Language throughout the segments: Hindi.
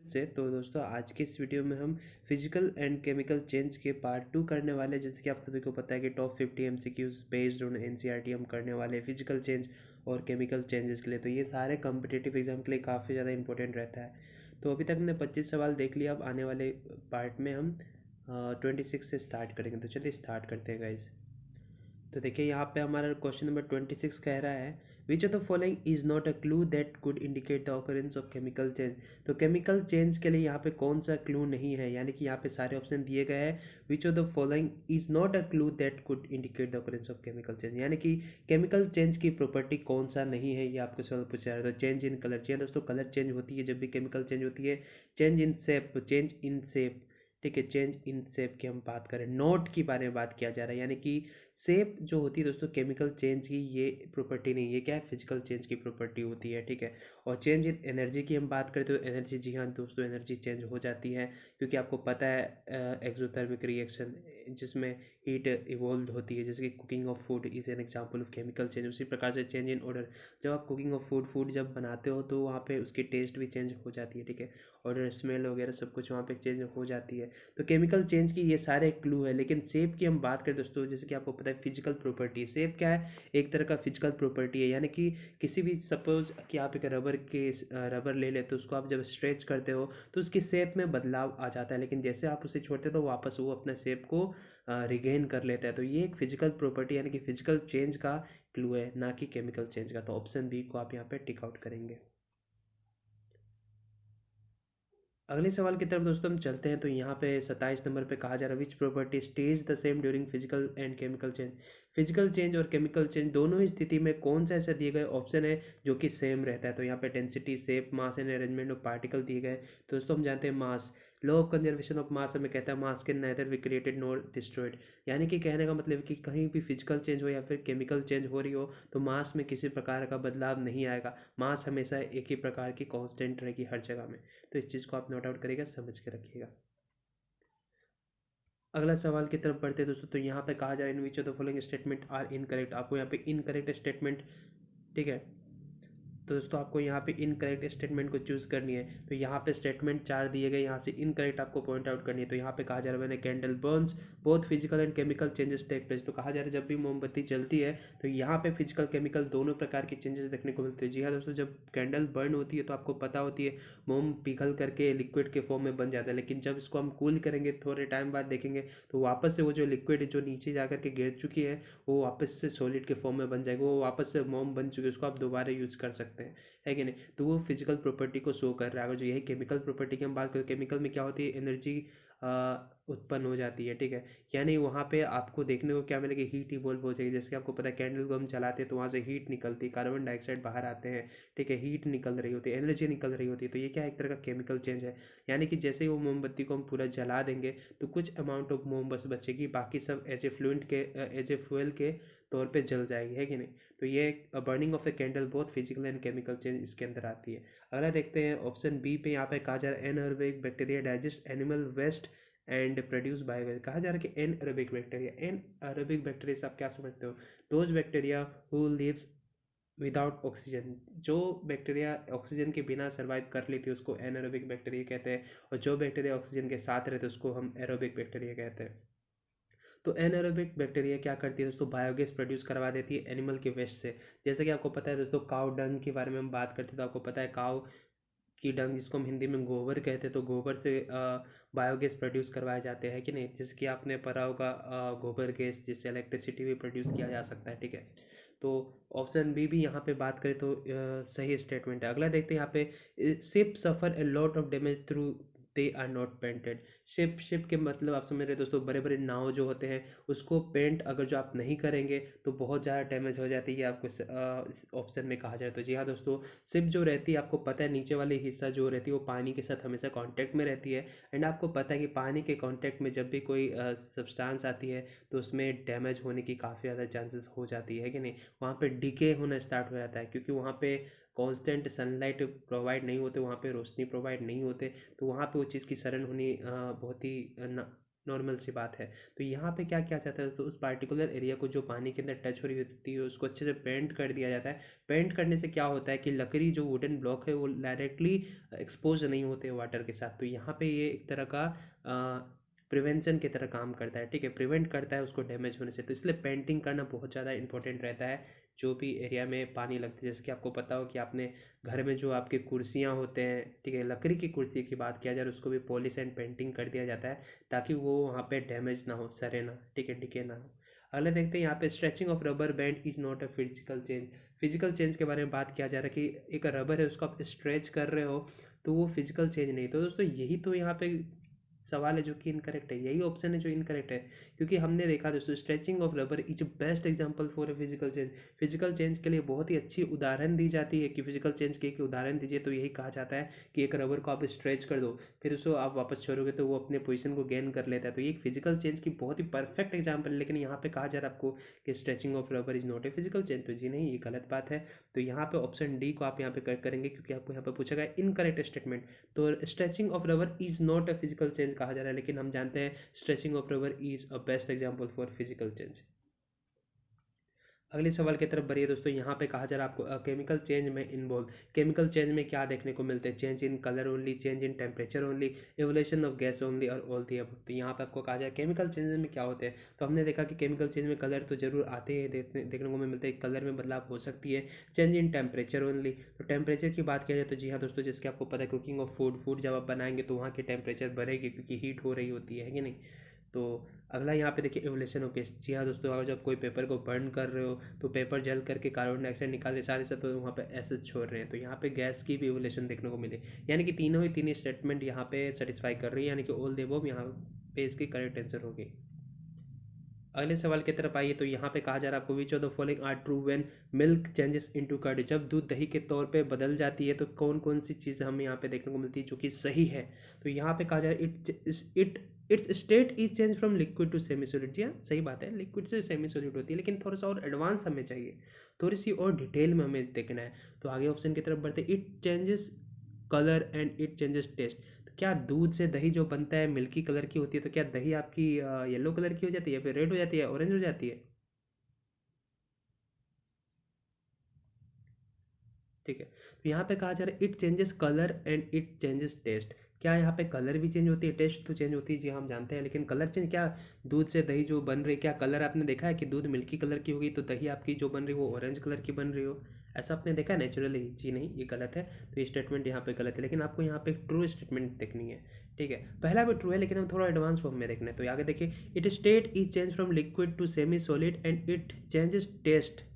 से तो दोस्तों आज के इस वीडियो में हम फिजिकल एंड केमिकल चेंज के पार्ट 2 करने वाले हैं। जैसे कि आप सभी को पता है कि top 50 MCQs based on NCERT हम करने वाले हैं फिजिकल चेंज और केमिकल चेंजेस के लिए। तो ये सारे कॉम्पिटिटिव एग्जाम के लिए काफ़ी ज़्यादा इंपॉर्टेंट रहता है। तो अभी तक हमने 25 सवाल देख लिया। अब आने वाले पार्ट में हम 26 से स्टार्ट करेंगे। तो चलिए स्टार्ट करते हैं गाइज। तो देखिए यहाँ पे हमारा क्वेश्चन नंबर 26 कह रहा है विच of the following is not a clue that could indicate the occurrence of chemical change. तो केमिकल चेंज के लिए यहाँ पे कौन सा क्लू नहीं है, यानी कि यहाँ पे सारे ऑप्शन दिए गए हैं। विच of the following is not a clue that could indicate the occurrence of chemical change, यानी कि केमिकल चेंज की प्रॉपर्टी कौन सा नहीं है, ये आपको सवाल पूछा है। तो चेंज इन कलर, जी दोस्तों कलर चेंज होती है जब भी केमिकल चेंज होती है। Change in shape, change in shape, ठीक है, चेंज इन शेप की हम बात करें, नोट के बारे में बात किया जा रहा है, यानी कि शेप जो होती है दोस्तों केमिकल चेंज की ये प्रॉपर्टी नहीं, ये क्या है फिजिकल चेंज की प्रॉपर्टी होती है, ठीक है। और चेंज इन एनर्जी की हम बात करें तो एनर्जी, जी हाँ दोस्तों एनर्जी चेंज हो जाती है, क्योंकि आपको पता है एक्सोथर्मिक रिएक्शन जिसमें हीट इवॉल्व होती है, जैसे कि cooking of food is an example of chemical change. उसी प्रकार से चेंज इन ऑर्डर, जब आप कुकिंग ऑफ फूड जब बनाते हो तो वहाँ पे उसकी टेस्ट भी चेंज हो जाती है, ठीक है, ऑर्डर स्मेल वगैरह सब कुछ वहाँ पे चेंज हो जाती है। तो केमिकल चेंज की ये सारे क्लू है। लेकिन शेप की हम बात करें दोस्तों, जैसे कि आपको पता है फिजिकल प्रॉपर्टी, शेप क्या है, एक तरह का फिजिकल प्रॉपर्टी है, यानी कि किसी भी सपोज कि आप एक रबर ले लेते हो, उसको आप जब स्ट्रेच करते हो तो उसकी शेप में बदलाव आ जाता है, लेकिन जैसे आप उसे छोड़ते हो तो वापस वो अपने शेप को रिगेन कर लेता है। तो ये एक फिजिकल प्रॉपर्टी यानी कि फिजिकल चेंज का क्लू है, ना कि केमिकल चेंज का। तो ऑप्शन बी को आप यहाँ पे टिक आउट करेंगे। अगले सवाल की तरफ दोस्तों हम चलते हैं। तो यहाँ पे 27 नंबर पे कहा जा रहा है which property stage the same during physical and chemical change. Physical change और केमिकल चेंज दोनों ही स्थिति में कौन सा ऐसा दिए गए ऑप्शन है जो कि सेम रहता है। तो यहाँ पे density, shape, mass and arrangement of particle दिए गए। तो दोस्तों हम जानते हैं mass, law of conservation of mass हमें कहता है mass can neither be created nor destroyed, यानी कि कहने का मतलब कि कहीं भी फिजिकल चेंज हो या फिर केमिकल चेंज हो रही हो तो मास में किसी प्रकार का बदलाव नहीं आएगा। मास हमेशा एक ही प्रकार की कांस्टेंट रहेगी हर जगह में। तो इस चीज़ को आप नोट आउट करिएगा, समझ के रखिएगा। अगला सवाल की तरफ बढ़ते हैं दोस्तों। तो यहाँ पे कहा जा रहा है in which of the following statement are incorrect. आपको यहाँ पे इनकरेक्ट स्टेटमेंट, ठीक है, तो दोस्तों आपको यहाँ पे इनकरेक्ट स्टेटमेंट को चूज करनी है। तो यहाँ पे स्टेटमेंट 4 दिए गए, यहाँ से इनकरेक्ट आपको पॉइंट आउट करनी है। तो यहाँ पे कहा जा रहा है मैंने candle burns both physical and chemical changes take place. तो कहा जा रहा है जब भी मोमबत्ती जलती है तो यहाँ पे फिजिकल केमिकल दोनों प्रकार के चेंजेस देखने को मिलते हैं। जी हाँ दोस्तों, जब कैंडल बर्न होती है तो आपको पता होती है मोम पिघल करके लिक्विड के फॉर्म में बन जाता है, लेकिन जब इसको हम कूल करेंगे थोड़े टाइम बाद देखेंगे तो वापस से वो जो लिक्विड जो नीचे जा करके गिर चुकी है वो वापस से सॉलिड के फॉर्म में बन जाएगी, वो वापस से मोम बन चुकी है, उसको आप दोबारा यूज़ कर सकते हैं, है कि नहीं। तो वो फिजिकल प्रॉपर्टी को शो कर रहा है। अगर जो यही केमिकल प्रॉपर्टी की हम बात करें, केमिकल में क्या होती है एनर्जी उत्पन्न हो जाती है, ठीक है, यानी वहाँ पे आपको देखने को क्या मिलेगा, हीट इवॉल्व हो जाएगी। जैसे कि आपको पता है कैंडल को हम जलाते हैं तो वहाँ से हीट निकलती है, कार्बन डाइऑक्साइड बाहर आते हैं, ठीक है, हीट निकल रही होती है, एनर्जी निकल रही होती है। तो ये क्या है, एक तरह का केमिकल चेंज है, यानी कि जैसे ही वो मोमबत्ती को हम पूरा जला देंगे तो कुछ अमाउंट ऑफ मोम बस बचेगी, बाकी सब एज ए फ्लूइड के एज ए फ्यूल के तौर पे जल जाएगी, है कि नहीं। तो ये बर्निंग ऑफ ए कैंडल बहुत फिजिकल एंड केमिकल चेंज इसके अंदर आती है। अगला देखते हैं ऑप्शन बी पे, यहाँ पे कहा जा रहा है anaerobic bacteria digest animal waste and produce biogas. कहा जा रहा है कि एनएरोबिक बैक्टीरिया, एनएरोबिक बैक्टीरिया से आप क्या समझते हो, those bacteria who lives without oxygen. जो बैक्टीरिया ऑक्सीजन के बिना सर्वाइव कर लेती है उसको एनएरोबिक बैक्टीरिया कहते हैं, और जो बैक्टीरिया ऑक्सीजन के साथ रहते हैं उसको हम एरोबिक बैक्टीरिया कहते हैं। तो एनएरोबिक बैक्टीरिया क्या करती है दोस्तों, बायोगैस प्रोड्यूस करवा देती है एनिमल के वेस्ट से। जैसे कि आपको पता है दोस्तों काउ डंग के बारे में हम बात करते हैं तो आपको पता है काउ की डंग जिसको हम हिंदी में गोबर कहते हैं, तो गोबर से बायोगैस प्रोड्यूस करवाए जाते हैं कि नहीं। जैसे कि आपने पढ़ा होगा गोबर गैस जिससे इलेक्ट्रिसिटी भी प्रोड्यूस किया जा सकता है, ठीक है। तो ऑप्शन बी भी यहाँ पे बात करें तो सही स्टेटमेंट है। अगला देखते हैं यहाँ पे ship suffer a lot of damage through they are not painted. Ship के मतलब आप समझ रहे हैं दोस्तों, बड़े बड़े नाव जो होते हैं उसको पेंट अगर जो आप नहीं करेंगे तो बहुत ज़्यादा डैमेज हो जाती है, आपको इस ऑप्शन में कहा जाए तो। जी हाँ दोस्तों, शिप जो रहती है आपको पता है नीचे वाली हिस्सा जो रहती है वो पानी के साथ हमेशा कांटेक्ट में रहती है, एंड आपको पता है कि पानी के कांटेक्ट में जब भी कोई सब्सटेंस आती है तो उसमें डैमेज होने की काफ़ी ज़्यादा चांसेस हो जाती है कि नहीं। वहाँ पे डिके होना स्टार्ट हो जाता है क्योंकि वहाँ पे कांस्टेंट सनलाइट प्रोवाइड नहीं होते, वहाँ पे रोशनी प्रोवाइड नहीं होते, तो वहाँ पे वो चीज़ की सड़न होनी बहुत ही नॉर्मल सी बात है। तो यहाँ पे क्या किया जाता है, तो उस पार्टिकुलर एरिया को जो पानी के अंदर टच हो रही होती है उसको अच्छे से पेंट कर दिया जाता है। पेंट करने से क्या होता है कि लकड़ी जो वुडन ब्लॉक है वो डायरेक्टली एक्सपोज नहीं होते वाटर के साथ। तो यहाँ पे ये एक तरह का प्रिवेंशन की तरह काम करता है, ठीक है, प्रिवेंट करता है उसको डैमेज होने से। तो इसलिए पेंटिंग करना बहुत ज़्यादा इंपॉर्टेंट रहता है जो भी एरिया में पानी लगती है। जैसे कि आपको पता हो कि आपने घर में जो आपकी कुर्सियाँ होते हैं, ठीक है, लकड़ी की कुर्सी की बात किया जाए उसको भी पॉलिश एंड पेंटिंग कर दिया जाता है ताकि वो वहाँ पे डैमेज ना हो, सरे ना, ठीक है, डिके ना हो। अगले देखते हैं यहाँ पे stretching of rubber band is not a physical change. Physical change के बारे में बात किया जा रहा है कि एक रबर है उसको आप स्ट्रेच कर रहे हो तो वो फिजिकल चेंज नहीं। तो दोस्तों यही तो यहाँ पे सवाल है जो कि इनकरेक्ट है, यही ऑप्शन है जो इनकरेक्ट है। क्योंकि हमने देखा दोस्तों stretching of rubber is best example for a physical change. Physical change के लिए बहुत ही अच्छी उदाहरण दी जाती है कि फिजिकल चेंज के एक उदाहरण दीजिए, तो यही कहा जाता है कि एक रबर को आप स्ट्रेच कर दो फिर उसको आप वापस छोड़ोगे तो वो अपने पोजीशन को गेन कर लेता है। तो ये एक फिजिकल चेंज की बहुत ही परफेक्ट एग्जाम्पल है। लेकिन यहाँ पे कहा जा रहा है आपको कि stretching of rubber is not a physical change, तो जी नहीं, ये गलत बात है। तो यहाँ पे ऑप्शन डी को आप यहाँ पे करेक्ट करेंगे क्योंकि आपको यहाँ पे पूछा गया इनकरेक्ट स्टेटमेंट। तो stretching of rubber is not a physical change कहा जा रहा है, लेकिन हम जानते हैं stretching of rubber is a best example for physical change. अगले सवाल की तरफ बढ़िए दोस्तों। यहाँ पे कहा जा रहा है आपको केमिकल चेंज में इन्वॉल्व। केमिकल चेंज में क्या देखने को मिलते हैं? Change in colour only, change in temperature only, evolution of gas only और ऑल दी अबव। तो यहाँ पे आपको कहा जाए केमिकल चेंज में क्या होते हैं, तो हमने देखा कि केमिकल चेंज में कलर तो जरूर आते हैं, देखने को मिलते हैं, कलर में बदलाव हो सकती है। चेंज इन टेम्परेचर ओनली, तो टेम्परेचर की बात किया जाए तो जी हाँ दोस्तों, जैसे कि आपको पता है कुकिंग ऑफ फूड जब आप बनाएंगे तो वहाँ की टेम्परेचर बढ़ेगी क्योंकि हीट हो रही होती है कि नहीं। तो अगला यहाँ पे देखिए एवोल्यूशन ऑफ गैस। जी हाँ दोस्तों, अगर जब कोई पेपर को बर्न कर रहे हो तो पेपर जल करके कार्बन डाइऑक्साइड निकाल के साथ ही साथ तो वहाँ पे एसिड छोड़ रहे हैं, तो यहाँ पे गैस की भी एवोल्यूशन देखने को मिले। यानी कि तीनों ही तीन स्टेटमेंट यहाँ पे सेटिस्फाई कर रही है, यानी कि ऑल द अबव यहाँ पे इसकी करेक्ट आंसर होगी। अगले सवाल की तरफ आइए। तो यहाँ पे कहा जा रहा है आपको which of the following are true when milk changes into curd. जब दूध दही के तौर पे बदल जाती है तो कौन कौन सी चीज़ें हमें यहाँ पे देखने को मिलती है जो कि सही है। तो यहाँ पे कहा जा रहा है its state is change from liquid to semi solid. जी हाँ सही बात है, लिक्विड से सेमी सॉलिड होती है, लेकिन थोड़ा सा और एडवांस हमें चाहिए, थोड़ी सी और डिटेल में हमें देखना है। तो आगे ऑप्शन की तरफ बढ़ते, it changes colour and it changes taste. तो क्या दूध से दही जो बनता है मिल्की कलर की होती है, तो क्या दही आपकी येलो कलर की हो जाती है, फिर रेड हो जाती है, ऑरेंज हो जाती है? ठीक है, तो यहाँ पे कहा जा रहा है it changes colour and it changes taste. क्या यहाँ पे कलर भी चेंज होती है, टेस्ट तो चेंज होती है, जी हम जानते हैं, लेकिन कलर चेंज क्या? दूध से दही जो बन रही, क्या कलर आपने देखा है कि दूध मिल्की कलर की होगी तो दही आपकी जो बन रही वो ऑरेंज कलर की बन रही हो? ऐसा आपने देखा है नेचुरली? जी नहीं, ये गलत है। तो ये स्टेटमेंट यहाँ पे गलत है, लेकिन आपको यहाँ पे ट्रू स्टेटमेंट देखनी है। ठीक है, पहला भी ट्रू है लेकिन हम थोड़ा एडवांस फॉर्म में देखना है। तो आगे देखिए, it state is change from liquid to semi solid and it changes taste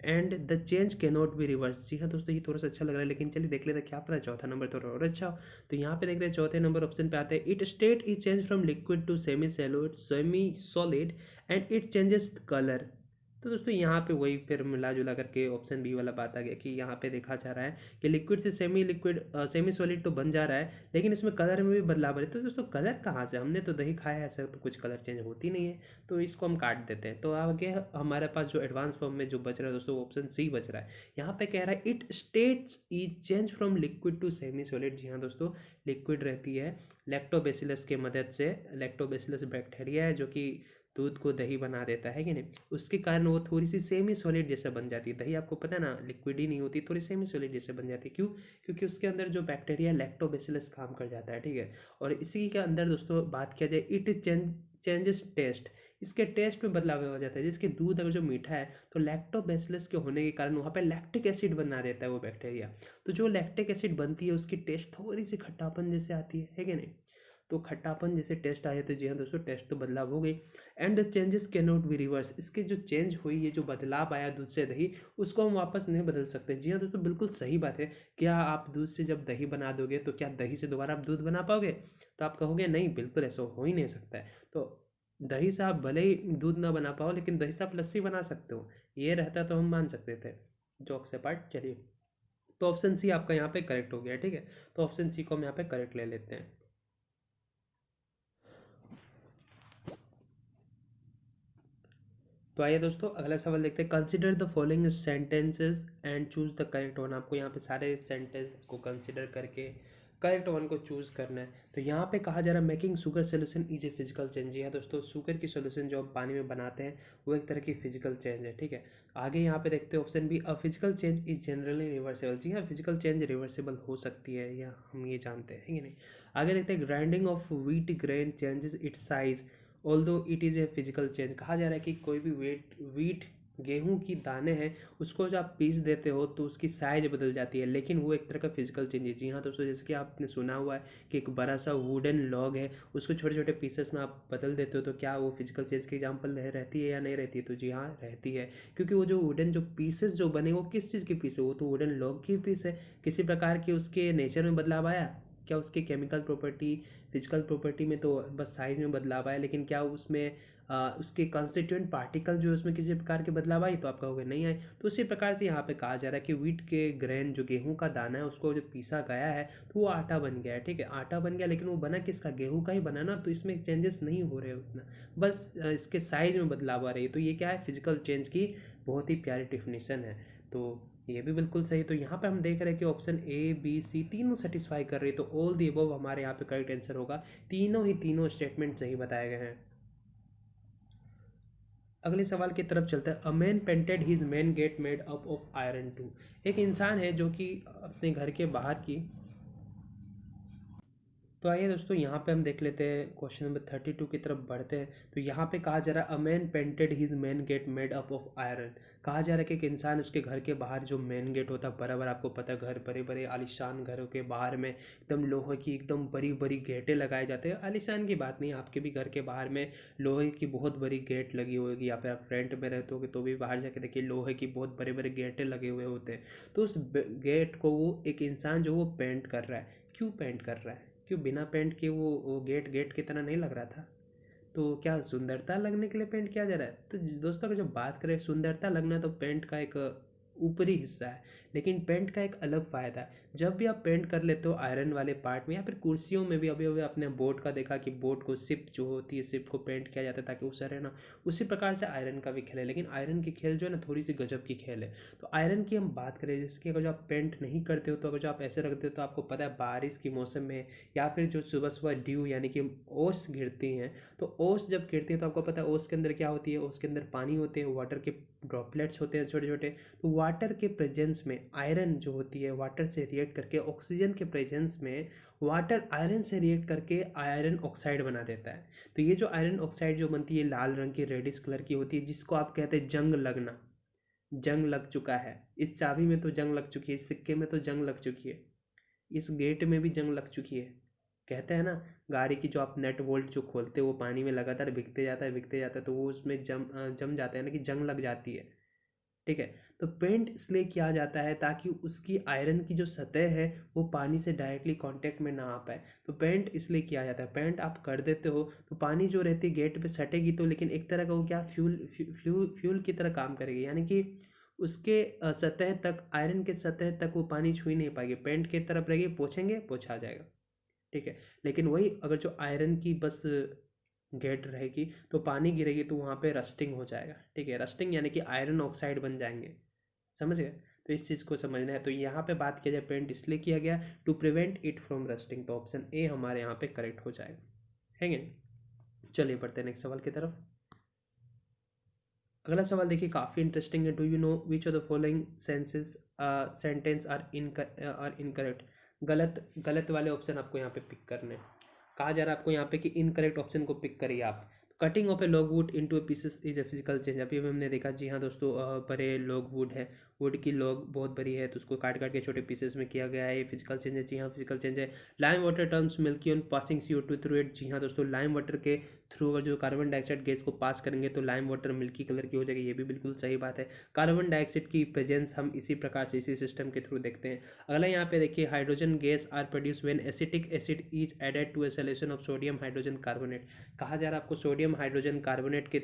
and the change can not be reverse. जी हाँ दोस्तों, ये थोड़ा सा अच्छा लग रहा है, लेकिन चलिए देख लेते हैं क्या पता है चौथा नंबर थोड़ा और अच्छा हो। तो यहाँ पे देख रहे हैं चौथे नंबर ऑप्शन पे आते हैं, it state is change from liquid to semi solid and it changes colour. तो दोस्तों यहाँ पे वही फिर मिला जुला करके ऑप्शन बी वाला बात आ गया कि यहाँ पे देखा जा रहा है कि लिक्विड से सेमी सॉलिड तो बन जा रहा है, लेकिन इसमें कलर में भी बदलाव है। तो दोस्तों कलर कहाँ से, हमने तो दही खाया है, ऐसा तो कुछ कलर चेंज होती नहीं है, तो इसको हम काट देते हैं। तो आगे हमारे पास जो एडवांस फॉर्म में जो बच रहा है दोस्तों ऑप्शन सी बच रहा है। यहाँ पे कह रहा है it states is change from liquid to semi solid. जी हाँ दोस्तों, लिक्विड रहती है लैक्टोबैसिलस के मदद से। लैक्टोबैसिलस बैक्टीरिया है जो कि दूध को दही बना देता है कि नहीं, उसके कारण वो थोड़ी सी सेमी सॉलिड जैसे बन जाती है। दही आपको पता है ना लिक्विड ही नहीं होती, थोड़ी सेमी सॉलिड जैसे बन जाती है। क्यों? क्योंकि उसके अंदर जो बैक्टीरिया लैक्टोबैसिलस काम कर जाता है, ठीक है। और इसी के अंदर दोस्तों बात किया जाए, इट चेंजेस टेस्ट, इसके टेस्ट में बदलाव हो जाता है। जिसके दूध अगर जो मीठा है तो लैक्टोबैसिलस के होने के कारण वहाँ पे लैक्टिक एसिड बना देता है वो बैक्टीरिया। तो जो लैक्टिक एसिड बनती है उसकी टेस्ट थोड़ी सी खट्टापन जैसे आती है कि नहीं। तो खट्टापन जैसे टेस्ट आए तो जी हाँ दोस्तों, टेस्ट तो बदलाव हो गई। And the changes can not be reverse, इसके जो चेंज हुई, ये जो बदलाव आया दूध से दही, उसको हम वापस नहीं बदल सकते। जी हाँ दोस्तों, बिल्कुल सही बात है। क्या आप दूध से जब दही बना दोगे तो क्या दही से दोबारा आप दूध बना पाओगे? तो आप कहोगे नहीं, बिल्कुल ऐसा हो ही नहीं सकता है। तो दही से आप भले ही दूध ना बना पाओ, लेकिन दही से आप लस्सी बना सकते हो, ये रहता तो हम मान सकते थे। जॉक से पार्ट, चलिए। तो ऑप्शन सी आपका यहाँ पे करेक्ट हो गया, ठीक है। तो ऑप्शन सी को हम यहाँ पे करेक्ट ले लेते हैं। तो आइए दोस्तों अगला सवाल देखते हैं, consider the following sentences and choose the correct one. आपको यहाँ पे सारे सेंटेंस को कंसिडर करके करेक्ट वन को चूज़ करना है। तो यहाँ पे कहा जा रहा है making sugar solution is a physical change. जी हाँ दोस्तों, शुगर की सोल्यूशन जो हम पानी में बनाते हैं वो एक तरह की फिजिकल चेंज है, ठीक है। आगे यहाँ पे देखते हैं option B, a physical change is generally reversible. जी हाँ, फिजिकल चेंज रिवर्सेबल हो सकती है, या हम ये जानते हैं कि नहीं। आगे देखते हैं grinding of wheat grain changes it's size although it is a physical change. कहा जा रहा है कि कोई भी व्हीट गेहूं की दाने हैं उसको जब आप पीस देते हो तो उसकी साइज बदल जाती है, लेकिन वो एक तरह का फिजिकल चेंज है। जी हाँ दोस्तों, जैसे कि आपने सुना हुआ है कि एक बड़ा सा वुडन लॉग है, उसको छोटे छोटे पीसेस में आप बदल देते हो, तो क्या वो फिजिकल चेंज की एग्जांपल रहती है या नहीं रहती है? तो जी हाँ, रहती है, क्योंकि वो जो वुडन जो पीसेस जो बने वो किस चीज़ के पीस है? वो तो वुडन लॉग की पीस है। किसी प्रकार के उसके नेचर में बदलाव आया क्या? उसके केमिकल प्रॉपर्टी, फिजिकल प्रॉपर्टी में तो बस साइज में बदलाव आया, लेकिन क्या उसमें उसके कॉन्स्टिट्यूएंट पार्टिकल जो है उसमें किसी प्रकार के बदलाव आई? तो आप कहोगे नहीं आए। तो उसी प्रकार से यहाँ पे कहा जा रहा है कि व्हीट के ग्रेन जो गेहूं का दाना है उसको जो पीसा गया है तो वो आटा बन गया है, ठीक है, आटा बन गया, लेकिन वो बना किसका? गेहूं का ही बना ना, तो इसमें चेंजेस नहीं हो रहे उतना, बस इसके साइज में बदलाव आ रही है। तो ये क्या है? फिजिकल चेंज की बहुत ही प्यारी डेफिनेशन है। तो ये भी बिल्कुल सही। तो यहाँ पे हम देख रहे हैं कि ऑप्शन ए बी सी तीनों सेटिस्फाई कर रही है, तो ऑल दी अबव हमारे यहाँ पे करेक्ट आंसर होगा। तीनों स्टेटमेंट सही बताए गए हैं। अगले सवाल की तरफ चलते हैं। A man painted his main gate made up of iron to. एक इंसान है जो कि अपने घर के बाहर की, तो आइए दोस्तों यहाँ पे हम देख लेते हैं, क्वेश्चन नंबर 32 की तरफ बढ़ते हैं। तो यहाँ पे कहा जा रहा है अ man painted his main gate made up of iron. कहा जा रहा है कि एक इंसान उसके घर के बाहर जो मेन गेट होता है, बराबर आपको पता है घर बड़े बड़े आलिशान घरों के बाहर में एकदम लोहे की एकदम बड़ी बड़ी गेटें लगाए जाते हैं। आलिशान की बात नहीं, आपके भी घर के बाहर में लोहे की बहुत बड़ी गेट लगी होगी, या फिर आप रेंट में रहते होगे तो भी बाहर जाके देखिए लोहे की बहुत बड़े बड़े गेटें लगे हुए होते हैं। तो उस गेट को वो एक इंसान जो वो पेंट कर रहा है। क्यों पेंट कर रहा है? क्यों बिना पेंट के वो गेट गेट की तरह नहीं लग रहा था? तो क्या सुंदरता लगने के लिए पेंट किया जा रहा है? तो दोस्तों अगर जो बात करें सुंदरता लगना, तो पेंट का एक ऊपरी हिस्सा है, लेकिन पेंट का एक अलग फ़ायदा है। जब भी आप पेंट कर लेते हो आयरन वाले पार्ट में या फिर कुर्सियों में भी, अभी अभी आपने बोट का देखा कि बोट को सिप जो होती है, सिप को पेंट किया जाता है ताकि उसे रहना, उसी प्रकार से आयरन का भी खेल है। लेकिन आयरन की खेल जो है ना थोड़ी सी गजब की खेल है। तो आयरन की हम बात करें, जैसे कि अगर जो आप पेंट नहीं करते हो, तो अगर जो आप ऐसे रखते हो तो आपको पता है बारिश के मौसम में या फिर जो सुबह सुबह ड्यू यानी कि ओस गिरती हैं, तो ओस जब गिरती है तो आपको पता है ओस के अंदर क्या होती है? ओस के अंदर पानी होते हैं, वाटर के ड्रॉपलेट्स होते हैं छोटे छोटे। तो वाटर के प्रेजेंस में आयरन जो होती है वाटर से रिएक्ट करके, ऑक्सीजन के प्रेजेंस में वाटर आयरन से रिएक्ट करके आयरन ऑक्साइड बना देता है। तो ये जो आयरन ऑक्साइड जो बनती है लाल रंग की रेडिश कलर की होती है, जिसको आप कहते हैं जंग लगना। जंग लग चुका है, इस चाबी में तो जंग लग चुकी है, इस सिक्के में तो जंग लग चुकी है, इस गेट में भी जंग लग चुकी है। कहते हैं ना, गाड़ी की जो आप नट बोल्ट जो खोलते हो वो पानी में लगातार बिकते जाता है, तो वो उसमें जम जाता है ना, कि जंग लग जाती है, ठीक है। तो पेंट इसलिए किया जाता है ताकि उसकी आयरन की जो सतह है वो पानी से डायरेक्टली कांटेक्ट में ना आ पाए। तो पेंट इसलिए किया जाता है। पेंट आप कर देते हो तो पानी जो रहती है गेट पे सटेगी तो, लेकिन एक तरह का वो क्या फ्यूल की तरह काम करेगी, यानी कि उसके सतह तक, आयरन के सतह तक वो पानी छू ही नहीं पाएगी। पेंट की तरफ रहेगी, पोछेंगे पोछा जाएगा, ठीक है। लेकिन वही अगर जो आयरन की बस गेट रहेगी तो पानी गिरेगी तो वहाँ पे रस्टिंग हो जाएगा, ठीक है। रस्टिंग यानी कि आयरन ऑक्साइड बन जाएंगे, समझ गए? तो इस चीज़ को समझना है। तो यहाँ पे बात किया जाए पेंट इसलिए किया गया to prevent it from rusting, तो ऑप्शन ए हमारे यहाँ पे करेक्ट हो जाएगा, है नहीं? चलिए बढ़ते हैं नेक्स्ट सवाल की तरफ। अगला सवाल देखिए, काफ़ी इंटरेस्टिंग है। Do you know which of the following sentence are incorrect? गलत वाले ऑप्शन आपको यहाँ पे पिक करने हैं। कहा जा रहा है आपको यहाँ पे कि इनकरेक्ट ऑप्शन को पिक करिए आप। Cutting of A log would into A pieces is a physical change. अभी हमने देखा, जी हाँ दोस्तों, बड़े लॉग वुड है, वुड की लॉग बहुत बड़ी है तो उसको काट काट के छोटे पीसेस में किया गया है, ये फिजिकल चेंज है। जी हाँ, फिजिकल चेंज है। Lime water turns milky on passing CO2 through it. जी हाँ दोस्तों, लाइम वाटर के थ्रू अगर जो कार्बन डाइऑक्साइड गैस को पास करेंगे तो लाइम वाटर मिल्की कलर की हो जाएगी, ये भी बिल्कुल सही बात है। कार्बन डाइऑक्साइड की प्रेजेंस हम इसी प्रकार से इसी सिस्टम के थ्रू देखते हैं। अगला यहाँ पे देखिए, hydrogen gas are produce when acetic acid is added to a solution of sodium hydrogen carbonate. कहा जा रहा है आपको सोडियम हाइड्रोजन कार्बोनेट के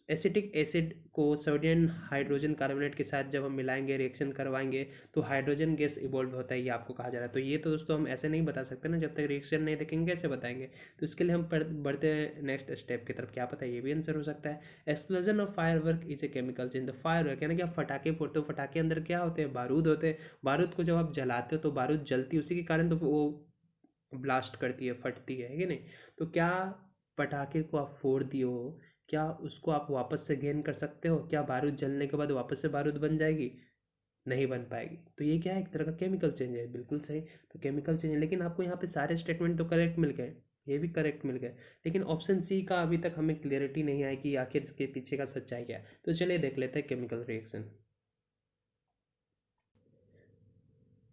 एसिटिक एसिड को सोडियम हाइड्रोजन कार्बोनेट के साथ जब हम मिलाएंगे, रिएक्शन करवाएंगे, तो हाइड्रोजन गैस इवॉल्व होता है, ये आपको कहा जा रहा है। तो ये तो दोस्तों हम ऐसे नहीं बता सकते ना, जब तक रिएक्शन नहीं देखेंगे कैसे बताएंगे। तो इसके लिए हम बढ़ते हैं नेक्स्ट स्टेप की तरफ। क्या पता ये भी आंसर हो सकता है। Explosion of firework is a chemical change. Firework यानी कि आप फटाके फोड़ते हो, फटाके अंदर क्या होते हैं, बारूद होते हैं। बारूद को जब आप जलाते हो तो बारूद जलती है, उसी के कारण तो वो ब्लास्ट करती है, फटती है कि नहीं। तो क्या पटाखे को आप फोड़ दिए हो, क्या उसको आप वापस से गेन कर सकते हो? क्या बारूद जलने के बाद वापस से बारूद बन जाएगी? नहीं बन पाएगी। तो ये क्या है, एक तरह का केमिकल चेंज है। बिल्कुल सही, तो केमिकल चेंज है। लेकिन आपको यहाँ पे सारे स्टेटमेंट तो करेक्ट मिल गए, ये भी करेक्ट मिल गए, लेकिन ऑप्शन सी का अभी तक हमें क्लियरिटी नहीं आई कि आखिर इसके पीछे का सच्चाई क्या है। तो चलिए देख लेते हैं केमिकल रिएक्शन।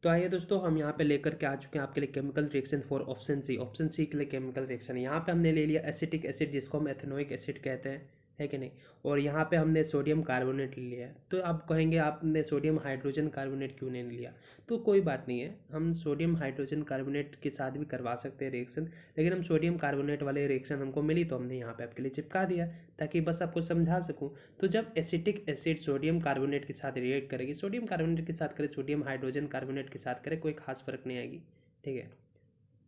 तो आइए दोस्तों, हम यहाँ पे लेकर के आ चुके हैं आपके लिए chemical reaction for option C. Option C के लिए केमिकल रिएक्शन, यहाँ पे हमने ले लिया एसिटिक एसिड, जिसको हम एथेनोइक एसिड कहते हैं, है कि नहीं। और यहाँ पे हमने सोडियम कार्बोनेट ले लिया है। तो आप कहेंगे आपने सोडियम हाइड्रोजन कार्बोनेट क्यों नहीं लिया? तो कोई बात नहीं है, हम सोडियम हाइड्रोजन कार्बोनेट के साथ भी करवा सकते हैं रिएक्शन, लेकिन हम सोडियम कार्बोनेट वाले रिएक्शन हमको मिली तो हमने यहाँ पे आपके लिए चिपका दिया, ताकि बस आपको समझा सकूँ। तो जब एसिटिक एसिड सोडियम कार्बोनेट के साथ रिएक्ट करेगी, सोडियम कार्बोनेट के साथ करे, सोडियम हाइड्रोजन कार्बोनेट के साथ करे, कोई खास फर्क नहीं आएगी, ठीक है।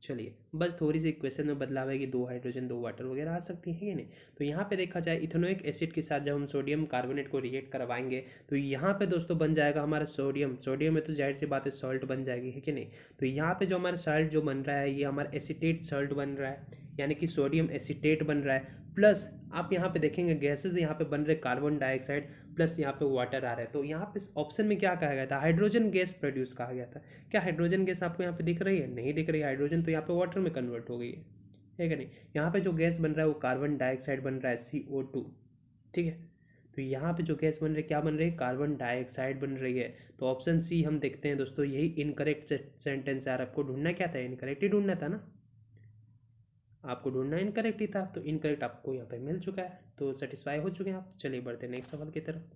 चलिए, बस थोड़ी सी इक्वेशन में बदलाव है कि 2 हाइड्रोजन 2 वाटर वगैरह आ सकती है कि नहीं। तो यहाँ पे देखा जाए इथेनोइक एसिड के साथ जब हम सोडियम कार्बोनेट को रिएक्ट करवाएंगे, तो यहाँ पे दोस्तों बन जाएगा हमारा सोडियम। सोडियम में तो जाहिर सी बात है सॉल्ट बन जाएगी, है कि नहीं। तो यहाँ पे जो हमारा सॉल्ट जो बन रहा है, ये हमारा एसिटेट सॉल्ट बन रहा है, यानी कि सोडियम एसिटेट बन रहा है। प्लस आप यहाँ पे देखेंगे गैसेज यहाँ पे बन रहे कार्बन डाइऑक्साइड, प्लस यहाँ पे वाटर आ रहा है। तो यहाँ पे ऑप्शन में क्या कहा गया था, हाइड्रोजन गैस प्रोड्यूस कहा गया था। क्या हाइड्रोजन गैस आपको यहाँ पे दिख रही है? नहीं दिख रही है। हाइड्रोजन तो यहाँ पे वाटर में कन्वर्ट हो गई है कि नहीं। यहाँ पे जो गैस बन रहा है वो कार्बन डाइऑक्साइड बन रहा है, CO2, ठीक है। तो यहाँ पे जो गैस बन रही है क्या बन रही है, कार्बन डाइऑक्साइड बन रही है। तो ऑप्शन सी हम देखते हैं दोस्तों, यही इनकरेक्ट सेंटेंस है। यार आपको ढूंढना क्या था, इनकरेक्ट ही ढूंढना था ना, आपको ढूंढना इनकरेक्ट ही था। तो इनकरेक्ट आपको यहाँ पे मिल चुका है, तो सेटिस्फाई हो चुके हैं आप। चलिए बढ़ते हैं नेक्स्ट सवाल की तरफ।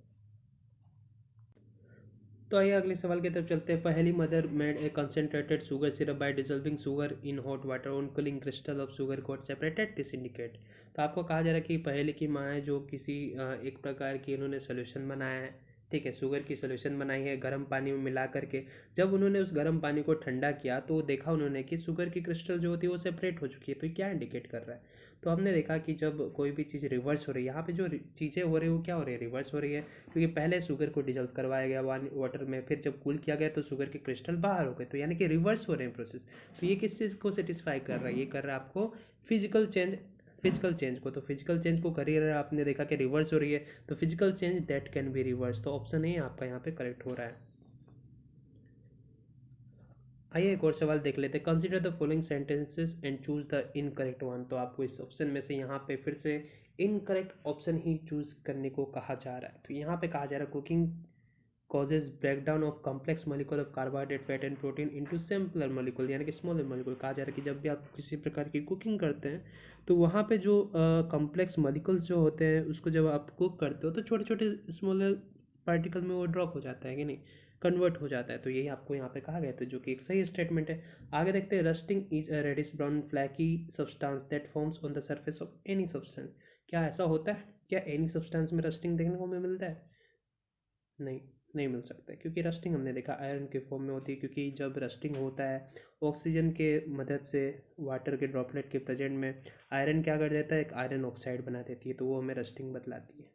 तो आइए अगले सवाल की तरफ चलते हैं। पहली mother made a concentrated sugar syrup by dissolving sugar in hot water on cooling crystal of sugar got separated, this indicate. तो आपको कहा जा रहा है कि पहले की माँ है जो किसी एक प्रकार की इन्होंने सोल्यूशन बनाया है, ठीक है, शुगर की सोल्यूशन बनाई है गर्म पानी में मिला करके। जब उन्होंने उस गर्म पानी को ठंडा किया तो देखा उन्होंने कि शुगर की क्रिस्टल जो होती है वो सेपरेट हो चुकी है। तो क्या इंडिकेट कर रहा है? तो हमने देखा कि जब कोई भी चीज़ रिवर्स हो रही है, यहाँ पे जो चीज़ें हो रही है वो क्या हो रही है, रिवर्स हो रही है। क्योंकि पहले शुगर को डिजोल्व करवाया गया वाटर में, फिर जब कूल किया गया तो शुगर के क्रिस्टल बाहर हो गए। तो यानी कि रिवर्स हो रहे हैं प्रोसेस। तो ये किस चीज़ को सेटिस्फाई कर रहा है, ये कर रहा है आपको फिजिकल चेंज, फिजिकल चेंज को। तो फिजिकल चेंज को कर ही रहा है, आपने देखा कि रिवर्स हो रही है। तो physical change that can be reverse, तो ऑप्शन ए आपका यहाँ पे करेक्ट हो रहा है। आइए एक और सवाल देख लेते हैं। Consider the following sentences and choose the incorrect one. तो आपको इस ऑप्शन में से यहाँ पे फिर से इनकरेक्ट ऑप्शन ही चूज करने को कहा जा रहा है। तो यहाँ पे कहा जा रहा है cooking causes breakdown of complex molecule of carbohydrate fat and protein into simpler molecule, यानी कि स्मॉलर मोलिकुल। कहा जा रहा है कि जब भी आप किसी प्रकार की कुकिंग करते हैं तो वहाँ पे जो कॉम्प्लेक्स मॉलिक्यूल्स जो होते हैं उसको जब आप कुक करते हो तो छोटे छोटे स्मॉलर पार्टिकल में वो ड्रॉप हो जाता है कि नहीं, कन्वर्ट हो जाता है। तो यही आपको यहाँ पे कहा गया था, जो कि एक सही स्टेटमेंट है। आगे देखते हैं। Rusting is a reddish brown flaky substance that forms on the surface of any substance. क्या ऐसा होता है? क्या एनी सब्सटेंस में रस्टिंग देखने को मिलता है? नहीं, नहीं मिल सकता है, क्योंकि रस्टिंग हमने देखा आयरन के फॉर्म में होती है। क्योंकि जब रस्टिंग होता है ऑक्सीजन के मदद से वाटर के ड्रॉपलेट के प्रेजेंट में आयरन क्या कर देता है, एक आयरन ऑक्साइड बना देती है, तो वो हमें रस्टिंग बतलाती है।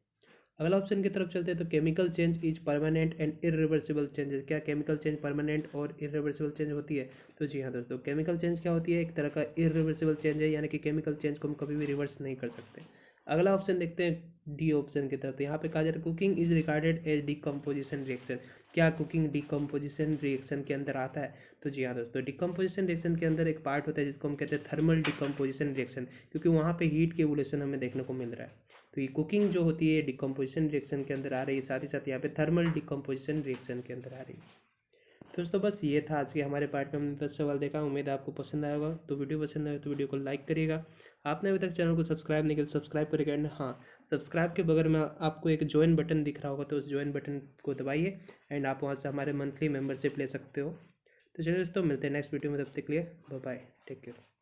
अगला ऑप्शन की तरफ चलते हैं। तो chemical change is permanent and irreversible changes. क्या केमिकल चेंज परमानेंट और इरिवर्सिबल चेंज होती है? तो जी हाँ दोस्तों, केमिकल चेंज क्या होती है, एक तरह का इरिवर्सिबल चेंज है, यानी कि केमिकल चेंज को हम कभी भी रिवर्स नहीं कर सकते। अगला ऑप्शन देखते हैं डी ऑप्शन की तरफ। तो यहाँ पे कहा जा रहा है cooking is regarded as decomposition reaction. क्या कुकिंग डिकम्पोजिशन रिएक्शन के अंदर आता है? तो जी हाँ दोस्तों, डिकम्पोजिशन रिएक्शन के अंदर एक पार्ट होता है जिसको हम कहते हैं थर्मल डिकम्पोजिशन रिएक्शन, क्योंकि वहाँ पे हीट के एवोल्यूशन हमें देखने को मिल रहा है। तो ये कुकिंग जो होती है डिकम्पोजिशन रिएक्शन के अंदर आ रही है, साथ ही साथ यहाँ पे थर्मल डिकम्पोजिशन रिएक्शन के अंदर आ रही है। दोस्तों बस ये था आज के हमारे पार्ट में, हमने 10 सवाल देखा। उम्मीद है आपको पसंद आया होगा। तो वीडियो पसंद आए तो वीडियो को लाइक करिएगा। आपने अभी तक चैनल को सब्सक्राइब नहीं किया तो सब्सक्राइब करिएगा। एंड हाँ, सब्सक्राइब के बगल में आपको एक ज्वाइन बटन दिख रहा होगा, तो उस ज्वाइन बटन को दबाइए एंड आप वहाँ से हमारे मंथली मेम्बरशिप ले सकते हो। तो चलिए दोस्तों, मिलते हैं नेक्स्ट वीडियो में, तब तक के लिए बाय बाय, टेक केयर।